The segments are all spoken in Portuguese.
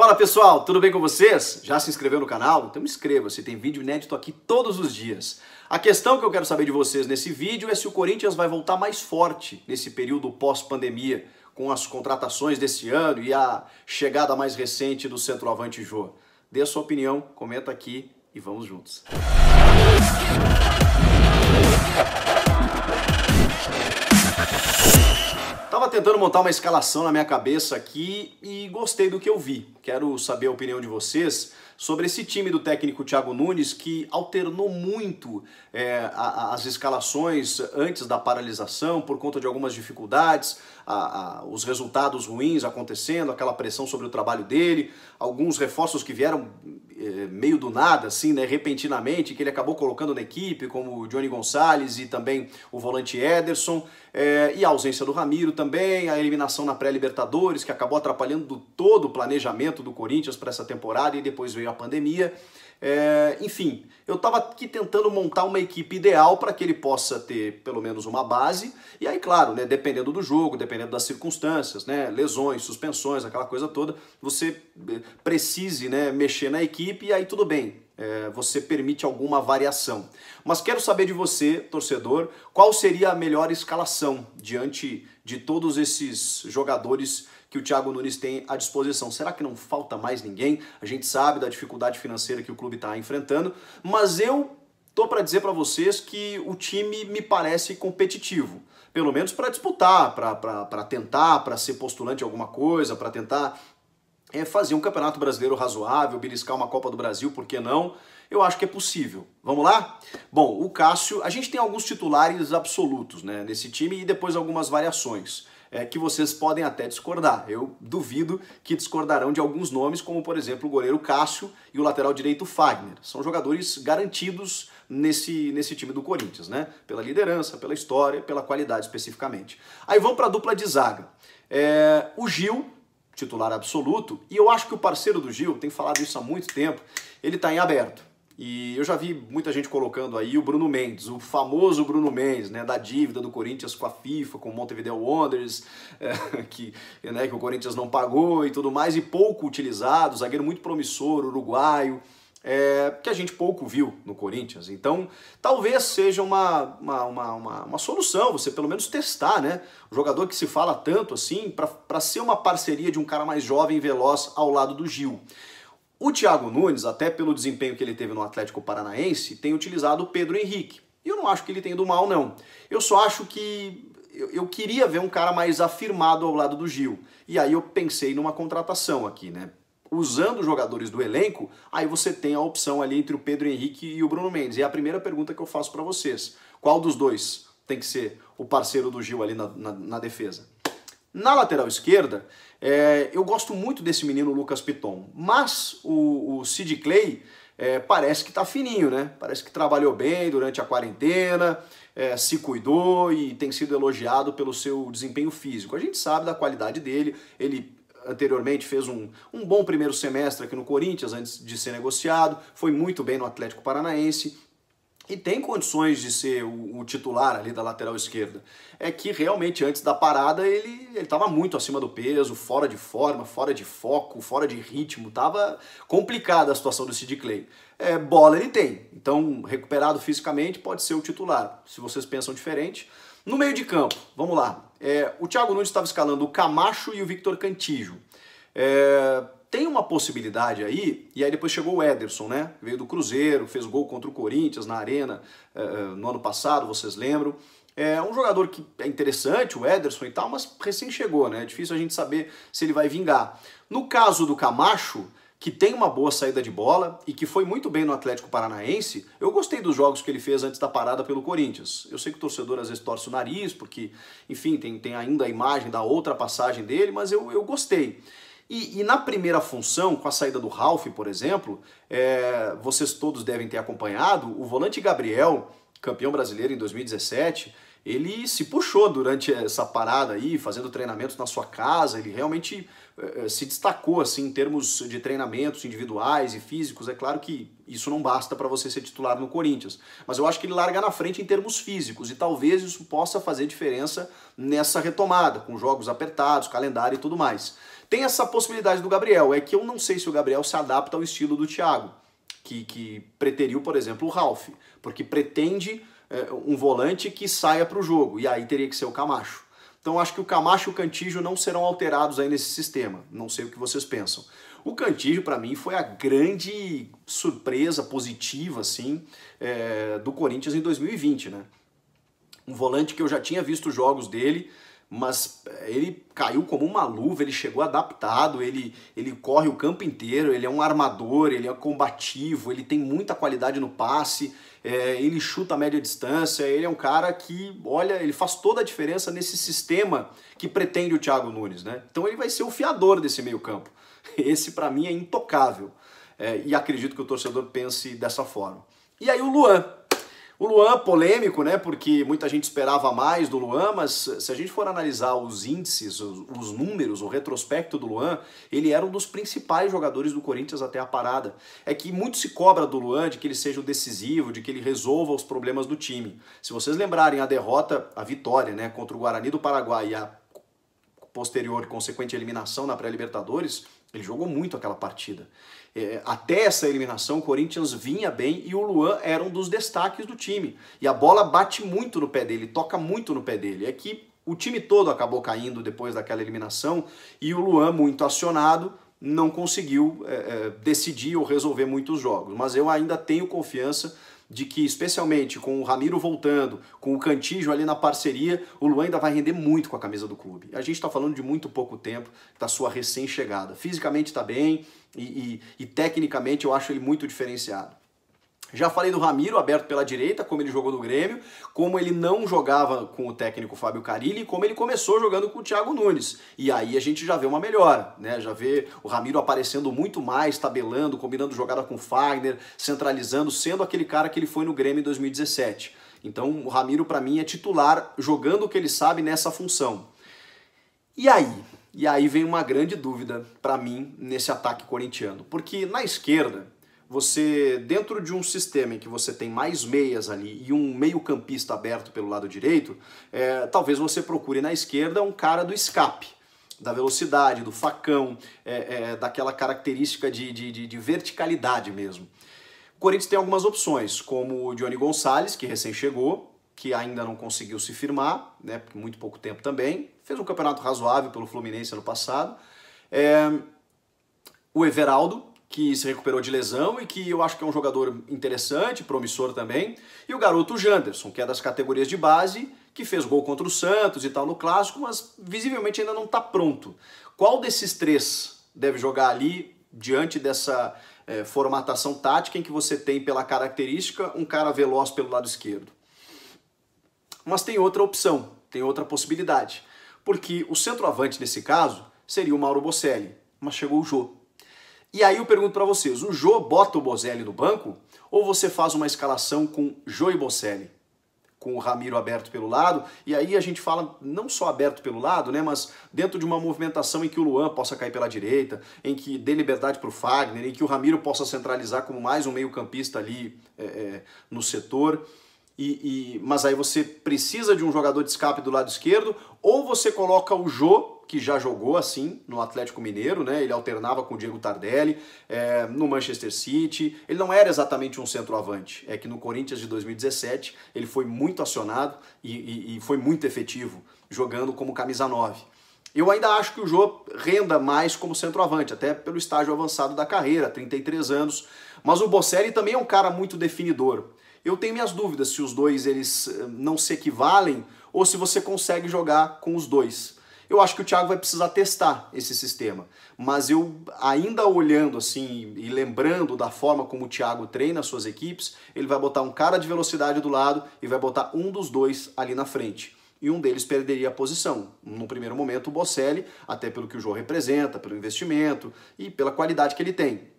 Fala pessoal, tudo bem com vocês? Já se inscreveu no canal? Então inscreva-se, tem vídeo inédito aqui todos os dias. A questão que eu quero saber de vocês nesse vídeo é se o Corinthians vai voltar mais forte nesse período pós-pandemia, com as contratações desse ano e a chegada mais recente do centroavante Jô. Dê a sua opinião, comenta aqui e vamos juntos. Tava tentando montar uma escalação na minha cabeça aqui e gostei do que eu vi. Quero saber a opinião de vocês sobre esse time do técnico Thiago Nunes que alternou muito as escalações antes da paralisação por conta de algumas dificuldades, os resultados ruins acontecendo, aquela pressão sobre o trabalho dele, alguns reforços que vieram meio do nada, assim, né, repentinamente, que ele acabou colocando na equipe, como o Johnny Gonçalves e também o volante Ederson, e a ausência do Ramiro também, a eliminação na pré-Libertadores, que acabou atrapalhando todo o planejamento do Corinthians para essa temporada e depois veio a pandemia. Enfim, eu estava aqui tentando montar uma equipe ideal para que ele possa ter pelo menos uma base, e aí claro, né, dependendo do jogo, dependendo das circunstâncias, né, lesões, suspensões, aquela coisa toda, você precise, né, mexer na equipe e aí tudo bem, você permite alguma variação. Mas quero saber de você, torcedor, qual seria a melhor escalação diante de todos esses jogadores que o Thiago Nunes tem à disposição. Será que não falta mais ninguém? A gente sabe da dificuldade financeira que o clube está enfrentando, mas eu tô para dizer para vocês que o time me parece competitivo, pelo menos para disputar, para tentar, para ser postulante em alguma coisa, para tentar fazer um campeonato brasileiro razoável, beliscar uma Copa do Brasil, por que não? Eu acho que é possível. Vamos lá? Bom, o Cássio, a gente tem alguns titulares absolutos, né, nesse time e depois algumas variações. Que vocês podem até discordar. Eu duvido que discordarão de alguns nomes, como por exemplo o goleiro Cássio e o lateral direito Fagner. São jogadores garantidos nesse time do Corinthians, né? Pela liderança, pela história, pela qualidade especificamente. Aí vamos para a dupla de zaga. O Gil, titular absoluto, e eu acho que o parceiro do Gil, tem falado isso há muito tempo, ele está em aberto. E eu já vi muita gente colocando aí o Bruno Mendes, o famoso Bruno Mendes, né, da dívida do Corinthians com a FIFA, com o Montevideo Wanderers, que o Corinthians não pagou e tudo mais, e pouco utilizado, zagueiro muito promissor, uruguaio, que a gente pouco viu no Corinthians. Então, talvez seja uma solução, você pelo menos testar, né? O jogador que se fala tanto assim, para ser uma parceria de um cara mais jovem e veloz ao lado do Gil. O Thiago Nunes, até pelo desempenho que ele teve no Atlético Paranaense, tem utilizado o Pedro Henrique. E eu não acho que ele tenha ido mal, não. Eu só acho que eu queria ver um cara mais afirmado ao lado do Gil. E aí eu pensei numa contratação aqui, né? Usando os jogadores do elenco, aí você tem a opção ali entre o Pedro Henrique e o Bruno Mendes. E é a primeira pergunta que eu faço para vocês. Qual dos dois tem que ser o parceiro do Gil ali na defesa? Na lateral esquerda, eu gosto muito desse menino Lucas Piton, mas o Sid Clay parece que tá fininho, né? Parece que trabalhou bem durante a quarentena, se cuidou e tem sido elogiado pelo seu desempenho físico. A gente sabe da qualidade dele, ele anteriormente fez um bom primeiro semestre aqui no Corinthians antes de ser negociado, foi muito bem no Atlético Paranaense, e tem condições de ser o titular ali da lateral esquerda. É que realmente antes da parada ele estava muito acima do peso, fora de forma, fora de foco, fora de ritmo, estava complicada a situação do Sid Clay. Bola ele tem, então recuperado fisicamente pode ser o titular, se vocês pensam diferente. No meio de campo, vamos lá, o Thiago Nunes estava escalando o Camacho e o Victor Cantillo. Tem uma possibilidade aí, e aí depois chegou o Ederson, né? Veio do Cruzeiro, fez gol contra o Corinthians na Arena no ano passado, vocês lembram. É um jogador que é interessante, o Ederson e tal, mas recém chegou, né? É difícil a gente saber se ele vai vingar. No caso do Camacho, que tem uma boa saída de bola e que foi muito bem no Atlético Paranaense, eu gostei dos jogos que ele fez antes da parada pelo Corinthians. Eu sei que o torcedor às vezes torce o nariz, porque, enfim, tem ainda a imagem da outra passagem dele, mas eu gostei. E na primeira função, com a saída do Ralf, por exemplo, vocês todos devem ter acompanhado, o volante Gabriel, campeão brasileiro em 2017, ele se puxou durante essa parada aí, fazendo treinamentos na sua casa, ele realmente se destacou assim em termos de treinamentos individuais e físicos. É claro que isso não basta para você ser titular no Corinthians, mas eu acho que ele larga na frente em termos físicos e talvez isso possa fazer diferença nessa retomada, com jogos apertados, calendário e tudo mais. Tem essa possibilidade do Gabriel, é que eu não sei se o Gabriel se adapta ao estilo do Thiago, que preteriu, por exemplo, o Ralf, porque pretende um volante que saia para o jogo, e aí teria que ser o Camacho. Então acho que o Camacho e o Cantillo não serão alterados aí nesse sistema, não sei o que vocês pensam. O Cantillo, para mim, foi a grande surpresa positiva assim, do Corinthians em 2020, né? Um volante que eu já tinha visto jogos dele, mas ele caiu como uma luva, ele chegou adaptado, ele corre o campo inteiro, ele é um armador, ele é combativo, ele tem muita qualidade no passe, ele chuta a média distância, ele é um cara que, olha, ele faz toda a diferença nesse sistema que pretende o Thiago Nunes, né? Então ele vai ser o fiador desse meio campo. Esse para mim é intocável, e acredito que o torcedor pense dessa forma. E aí o Luan. O Luan, polêmico, né? Porque muita gente esperava mais do Luan, mas se a gente for analisar os índices, os números, o retrospecto do Luan, ele era um dos principais jogadores do Corinthians até a parada. É que muito se cobra do Luan de que ele seja o decisivo, de que ele resolva os problemas do time. Se vocês lembrarem a derrota, a vitória, né, contra o Guarani do Paraguai e a posterior e consequente eliminação na pré-Libertadores, ele jogou muito aquela partida. Até essa eliminação, o Corinthians vinha bem e o Luan era um dos destaques do time. E a bola bate muito no pé dele, toca muito no pé dele. É que o time todo acabou caindo depois daquela eliminação e o Luan, muito acionado, não conseguiu decidir ou resolver muitos jogos. Mas eu ainda tenho confiança de que, especialmente com o Ramiro voltando, com o Cantillo ali na parceria, o Luan ainda vai render muito com a camisa do clube. A gente está falando de muito pouco tempo da sua recém-chegada. Fisicamente está bem e tecnicamente eu acho ele muito diferenciado. Já falei do Ramiro, aberto pela direita, como ele jogou no Grêmio, como ele não jogava com o técnico Fábio Carille e como ele começou jogando com o Thiago Nunes. E aí a gente já vê uma melhora, né? Já vê o Ramiro aparecendo muito mais, tabelando, combinando jogada com o Fagner, centralizando, sendo aquele cara que ele foi no Grêmio em 2017. Então o Ramiro, para mim, é titular, jogando o que ele sabe nessa função. E aí? E aí vem uma grande dúvida para mim nesse ataque corintiano. Porque na esquerda, você, dentro de um sistema em que você tem mais meias ali e um meio-campista aberto pelo lado direito, talvez você procure na esquerda um cara do escape, da velocidade, do facão, daquela característica de verticalidade mesmo. O Corinthians tem algumas opções, como o Johnny Gonçalves, que recém chegou, que ainda não conseguiu se firmar, né, porque muito pouco tempo também, fez um campeonato razoável pelo Fluminense ano passado. O Everaldo, que se recuperou de lesão e que eu acho que é um jogador interessante, promissor também. E o garoto Janderson, que é das categorias de base, que fez gol contra o Santos e tal no Clássico, mas visivelmente ainda não está pronto. Qual desses três deve jogar ali diante dessa formatação tática em que você tem, pela característica, um cara veloz pelo lado esquerdo? Mas tem outra opção, tem outra possibilidade. Porque o centroavante nesse caso seria o Mauro Bocelli, mas chegou o Jô. E aí eu pergunto para vocês, o Jô bota o Bocelli no banco ou você faz uma escalação com Jô e Bocelli? Com o Ramiro aberto pelo lado, e aí a gente fala não só aberto pelo lado, né, mas dentro de uma movimentação em que o Luan possa cair pela direita, em que dê liberdade para o Fagner, em que o Ramiro possa centralizar como mais um meio-campista ali no setor. Mas aí você precisa de um jogador de escape do lado esquerdo, ou você coloca o Jô, que já jogou assim no Atlético Mineiro, né? Ele alternava com o Diego Tardelli, no Manchester City. Ele não era exatamente um centroavante, é que no Corinthians de 2017 ele foi muito acionado e foi muito efetivo, jogando como camisa 9. Eu ainda acho que o Jô renda mais como centroavante, até pelo estágio avançado da carreira, 33 anos, mas o Bocelli também é um cara muito definidor. Eu tenho minhas dúvidas se os dois eles não se equivalem ou se você consegue jogar com os dois. Eu acho que o Thiago vai precisar testar esse sistema, mas eu ainda olhando assim e lembrando da forma como o Thiago treina as suas equipes, ele vai botar um cara de velocidade do lado e vai botar um dos dois ali na frente. E um deles perderia a posição. No primeiro momento o Bocelli, até pelo que o Jô representa, pelo investimento e pela qualidade que ele tem.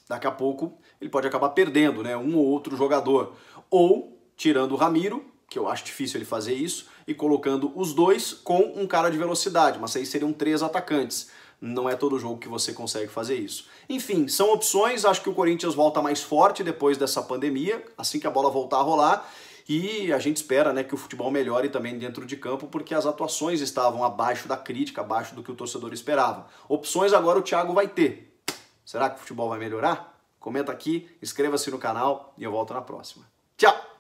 Daqui a pouco ele pode acabar perdendo, né, um ou outro jogador. Ou, tirando o Ramiro, que eu acho difícil ele fazer isso, e colocando os dois com um cara de velocidade, mas aí seriam 3 atacantes. Não é todo jogo que você consegue fazer isso. Enfim, são opções, acho que o Corinthians volta mais forte depois dessa pandemia, assim que a bola voltar a rolar, e a gente espera, né, que o futebol melhore também dentro de campo, porque as atuações estavam abaixo da crítica, abaixo do que o torcedor esperava. Opções agora o Thiago vai ter. Será que o futebol vai melhorar? Comenta aqui, inscreva-se no canal e eu volto na próxima. Tchau!